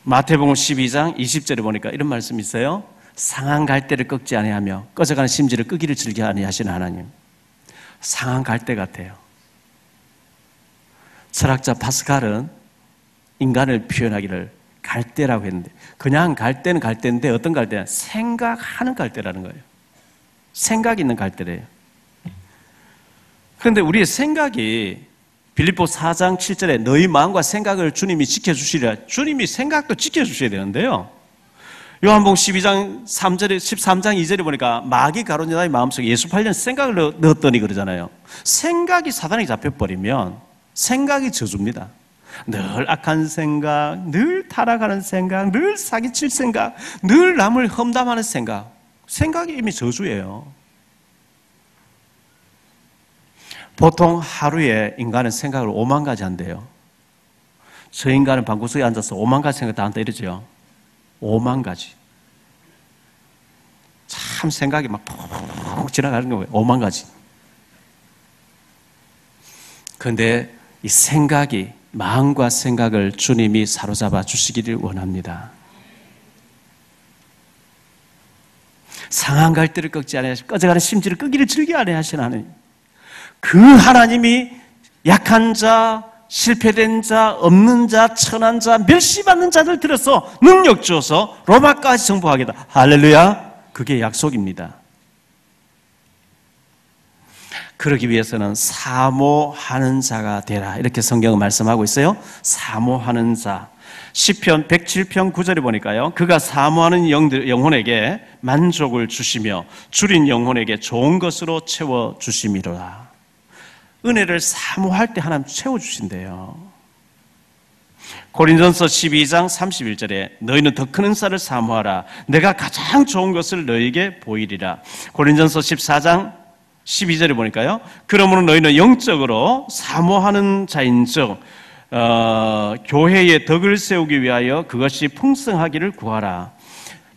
마태복음 12장 20절에 보니까 이런 말씀이 있어요. 상한 갈대를 꺾지 아니하며 꺼져가는 심지를 끄기를 즐겨 아니하시는 하나님. 상한 갈대 같아요. 철학자 파스칼은 인간을 표현하기를 갈대라고 했는데, 그냥 갈대는 갈대인데 어떤 갈대냐? 생각하는 갈대라는 거예요. 생각이 있는 갈대래요. 그런데 우리의 생각이 빌립보 4장 7절에 너희 마음과 생각을 주님이 지켜주시리라. 주님이 생각도 지켜주셔야 되는데요. 요한복음 12장 3절에 13장 2절에 보니까 마귀 가룟유다의 마음속에 예수 팔려는 생각을 넣었더니 그러잖아요. 생각이 사단에게 잡혀버리면 생각이 저주입니다. 늘 악한 생각, 늘 타락하는 생각, 늘 사기칠 생각, 늘 남을 험담하는 생각. 생각이 이미 저주예요. 보통 하루에 인간은 생각을 5만 가지 한대요. 저 인간은 방구석에 앉아서 5만 가지 생각 다 한다 이러죠. 5만 가지. 참 생각이 막 푹 지나가는 거예요. 5만 가지. 그런데 이 생각이, 마음과 생각을 주님이 사로잡아 주시기를 원합니다. 상한 갈대를 꺾지 아니하시고 꺼져가는 심지를 끄기를 즐겨 아니하시는 하나님. 그 하나님이 약한 자, 실패된 자, 없는 자, 천한 자, 멸시받는 자들 들어서 능력 주어서 로마까지 정복하겠다. 할렐루야. 그게 약속입니다. 그러기 위해서는 사모하는 자가 되라. 이렇게 성경은 말씀하고 있어요. 사모하는 자. 시편 107편 9절에 보니까요. 그가 사모하는 영혼에게 만족을 주시며 줄인 영혼에게 좋은 것으로 채워주심이로라. 은혜를 사모할 때 하나님 채워주신대요. 고린전서 12장 31절에 너희는 더 큰 은사를 사모하라. 내가 가장 좋은 것을 너희에게 보이리라. 고린전서 14장 12절에 보니까요. 그러므로 너희는 영적으로 사모하는 자인즉 교회의 덕을 세우기 위하여 그것이 풍성하기를 구하라.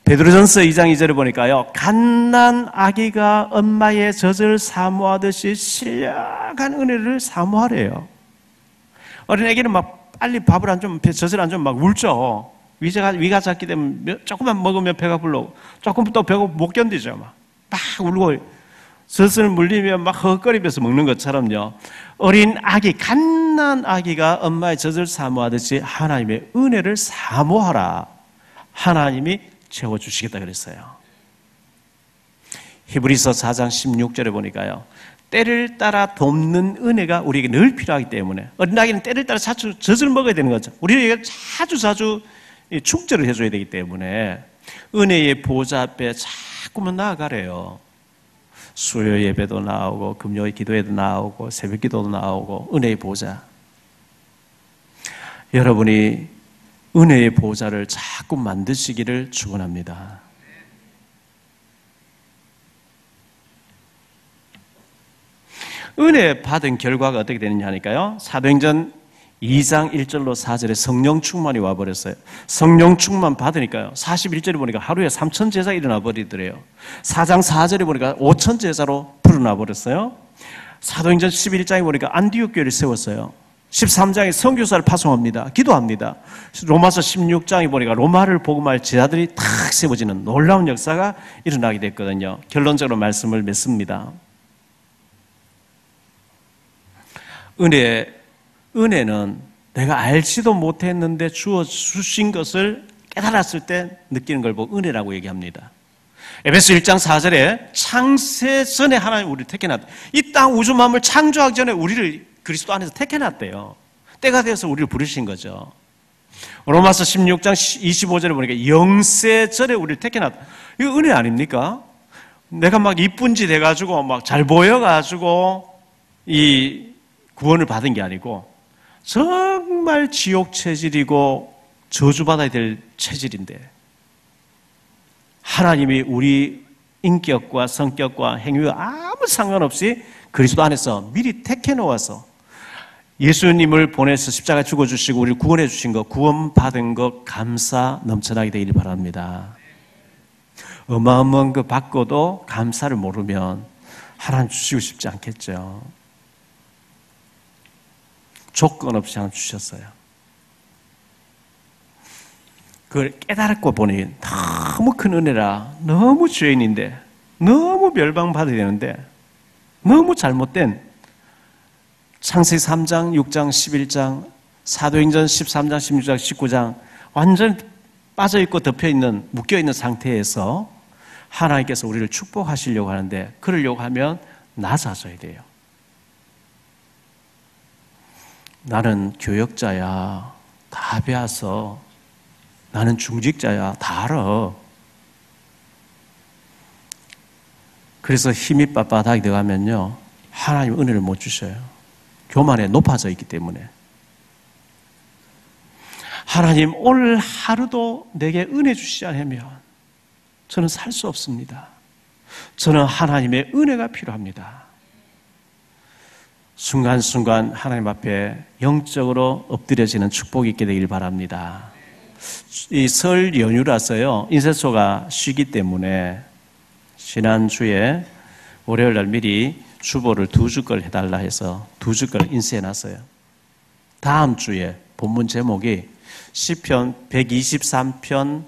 베드로전서 2장 2절에 보니까요. 갓난 아기가 엄마의 젖을 사모하듯이 신령한 은혜를 사모하래요. 어린애기는 막 빨리 밥을 안 주면, 젖을 안 주면 막 울죠. 위가 작게 되면 조금만 먹으면 배가 불러. 조금 또 배가 못 견디죠. 막 울고 젖을 물리면 막 허걱거리면서 먹는 것처럼요. 어린 아기, 갓난 아기가 엄마의 젖을 사모하듯이 하나님의 은혜를 사모하라. 하나님이 채워주시겠다 그랬어요. 히브리서 4장 16절에 보니까요. 때를 따라 돕는 은혜가 우리에게 늘 필요하기 때문에 어린아기는 때를 따라 자주 젖을 먹어야 되는 거죠. 우리에게 자주 축제를 해줘야 되기 때문에 은혜의 보좌 앞에 자꾸만 나아가래요. 수요 예배도 나오고 금요일 기도회도 나오고 새벽 기도도 나오고 은혜의 보좌. 여러분이 은혜의 보좌를 자꾸 만드시기를 축원합니다. 은혜 받은 결과가 어떻게 되느냐 하니까요. 사도행전 2장 1절로 4절에 성령 충만이 와버렸어요. 성령 충만 받으니까요. 41절에 보니까 하루에 3천 제사가 일어나 버리더래요. 4장 4절에 보니까 5천 제사로 불어나 버렸어요. 사도행전 11장에 보니까 안디옥 교회를 세웠어요. 13장에 선교사를 파송합니다. 기도합니다. 로마서 16장에 보니까 로마를 복음할 제자들이 탁 세워지는 놀라운 역사가 일어나게 됐거든요. 결론적으로 말씀을 맺습니다. 은혜는 내가 알지도 못했는데 주어 주신 것을 깨달았을 때 느끼는 걸 보고 은혜라고 얘기합니다. 에베소 1장 4절에 창세 전에 하나님 우리를 택해놨다. 이 땅 우주 만물 창조하기 전에 우리를 그리스도 안에서 택해놨대요. 때가 되어서 우리를 부르신 거죠. 로마서 16장 25절에 보니까 영세전에 우리를 택해놨다. 이거 은혜 아닙니까? 내가 막 이쁜 짓 해가지고 막 잘 보여가지고 이 구원을 받은 게 아니고 정말 지옥 체질이고 저주받아야 될 체질인데 하나님이 우리 인격과 성격과 행위와 아무 상관없이 그리스도 안에서 미리 택해 놓아서 예수님을 보내서 십자가 죽어주시고 우리를 구원해 주신 것, 구원받은 것 감사 넘쳐나게 되기를 바랍니다. 어마어마한 거 받고도 감사를 모르면 하나님 주시고 싶지 않겠죠. 조건 없이 하나님 주셨어요. 그걸 깨달고 보니 너무 큰 은혜라, 너무 죄인인데, 너무 멸방받아야 되는데, 너무 잘못된 창세기 3장, 6장, 11장, 사도행전 13장, 16장, 19장 완전 빠져있고 덮여있는, 묶여있는 상태에서 하나님께서 우리를 축복하시려고 하는데, 그러려고 하면 낮아져야 돼요. 나는 교역자야, 다 배워서. 나는 중직자야, 다 알아. 그래서 힘이 빳빳하게 들어가면요, 하나님 은혜를 못 주셔요. 교만에 높아져 있기 때문에. 하나님 오늘 하루도 내게 은혜 주시지 않으면 저는 살 수 없습니다. 저는 하나님의 은혜가 필요합니다. 순간순간 하나님 앞에 영적으로 엎드려지는 축복이 있게 되길 바랍니다. 이 설 연휴라서요, 인쇄소가 쉬기 때문에 지난주에 월요일 날 미리 주보를 2주 해달라 해서 2주 인쇄해놨어요. 다음 주에 본문 제목이 시편 123편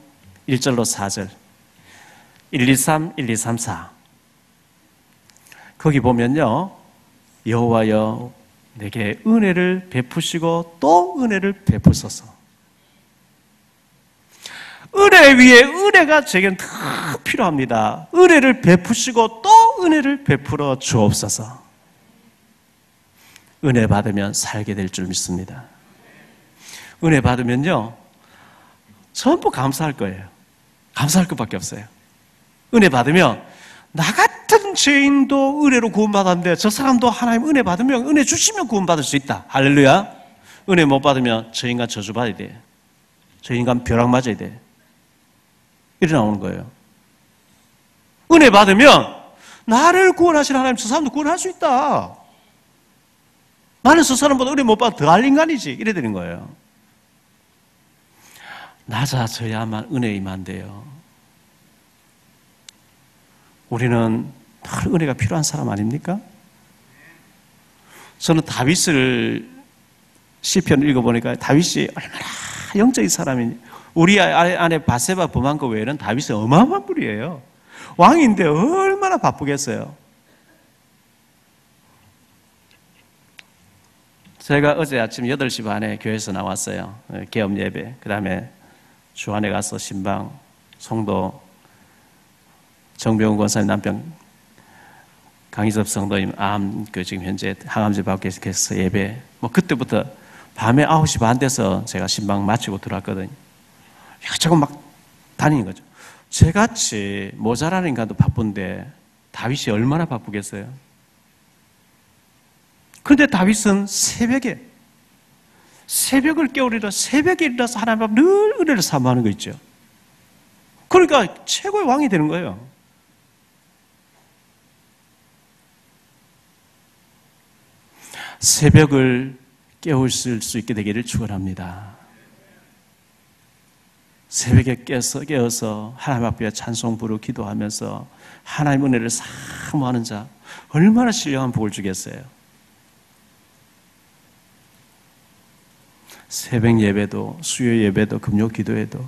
1절로 4절 123, 1234 거기 보면요, 여호와여 내게 은혜를 베푸시고 또 은혜를 베푸소서. 은혜 위에 은혜가 제게는 더 필요합니다. 은혜를 베푸시고 또 은혜를 베풀어 주옵소서. 은혜 받으면 살게 될 줄 믿습니다. 은혜 받으면요, 전부 감사할 거예요. 감사할 것밖에 없어요. 은혜 받으면 나 같은 죄인도 은혜로 구원받았는데 저 사람도 하나님 은혜 받으면, 은혜 주시면 구원받을 수 있다. 할렐루야. 은혜 못 받으면 저 인간 저주받아야 돼. 저 인간 벼락 맞아야 돼. 이래 나오는 거예요. 은혜 받으면 나를 구원하신 하나님 저 사람도 구원할 수 있다. 나는 저 사람보다 은혜 못 받아 더할 인간이지. 이래 되는 거예요. 낮아져야만 은혜에 임한대요. 우리는 늘 은혜가 필요한 사람 아닙니까? 저는 다윗을 시편을 읽어보니까 다윗이 얼마나 영적인 사람인지, 우리 안에 바세바 범한 거 외에는 다윗은 어마어마한 분이에요. 왕인데 얼마나 바쁘겠어요. 제가 어제 아침 8시 반에 교회에서 나왔어요. 개업 예배. 그 다음에 주안에 가서 신방, 성도 정병훈 권사님 남편 강희섭 성도님 지금 현재 항암제 받고 계셔서 예배. 그때부터 밤에 9시 반 돼서 제가 신방 마치고 들어왔거든요. 이것저것 막 다니는 거죠. 저같이 모자라는 인간도 바쁜데 다윗이 얼마나 바쁘겠어요? 그런데 다윗은 새벽을 깨우리라 새벽에 일어나서 하나님 앞에 늘 은혜를 사모하는 거 있죠. 그러니까 최고의 왕이 되는 거예요. 새벽을 깨우실 수 있게 되기를 축원합니다. 새벽에 깨어서 하나님 앞에 찬송 부르 기도하면서 하나님 은혜를 사모하는 자, 얼마나 신령한 복을 주겠어요. 새벽 예배도, 수요 예배도, 금요 기도에도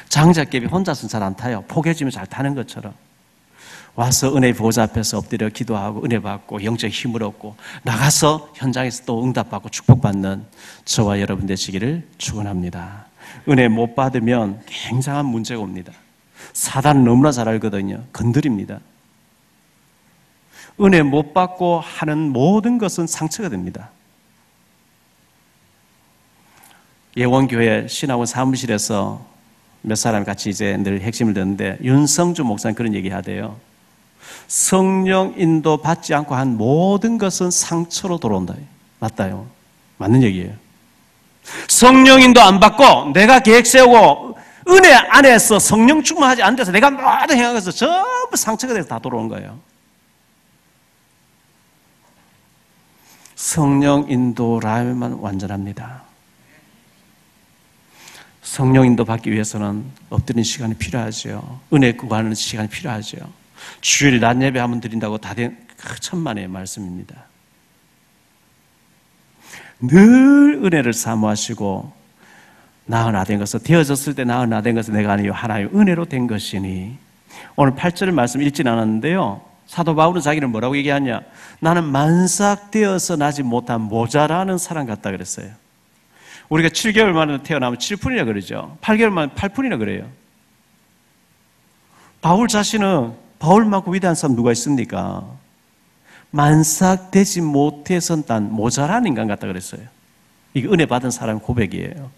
장작개비 혼자서는 잘 안 타요. 포개지면 잘 타는 것처럼 와서 은혜의 보좌 앞에서 엎드려 기도하고 은혜 받고 영적 힘을 얻고 나가서 현장에서 또 응답받고 축복받는 저와 여러분 되시기를 축원합니다. 은혜 못 받으면 굉장한 문제가 옵니다. 사단은 너무나 잘 알거든요. 건드립니다. 은혜 못 받고 하는 모든 것은 상처가 됩니다. 예원교회 신학원 사무실에서 몇 사람 같이 이제 늘 핵심을 듣는데 윤성주 목사님 그런 얘기 하대요. 성령 인도 받지 않고 한 모든 것은 상처로 돌아온다. 맞다요. 맞는 얘기예요. 성령 인도 안 받고 내가 계획 세우고 은혜 안에서 성령 충만하지 않은 데서 내가 모든 행한 것을 전부 상처가 돼서 다 돌아오는 거예요. 성령 인도라야만 완전합니다. 성령 인도 받기 위해서는 엎드리는 시간이 필요하죠. 은혜 구하는 시간이 필요하죠. 주일 낮 예배 한번 드린다고 다 된 천만의 말씀입니다. 늘 은혜를 사모하시고 나은 나 된 것은 되어졌을 때 나은 나 된 것은 내가 아니요 하나님 은혜로 된 것이니. 오늘 8절 말씀 읽진 않았는데요, 사도 바울은 자기를 뭐라고 얘기하냐, 나는 만삭되어서 나지 못한 모자라는 사람 같다 그랬어요. 우리가 7개월 만에 태어나면 7푼이라 그러죠. 8개월 만에 8푼이라 그래요. 바울 자신은 바울만큼 위대한 사람 누가 있습니까? 만삭되지 못해서 난 모자란 인간 같다 그랬어요. 이게 은혜 받은 사람의 고백이에요.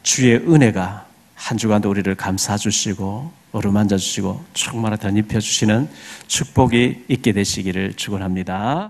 주의 은혜가 한 주간도 우리를 감싸 주시고 어루만져 주시고 충만하게 덧입혀 주시는 축복이 있게 되시기를 축원합니다.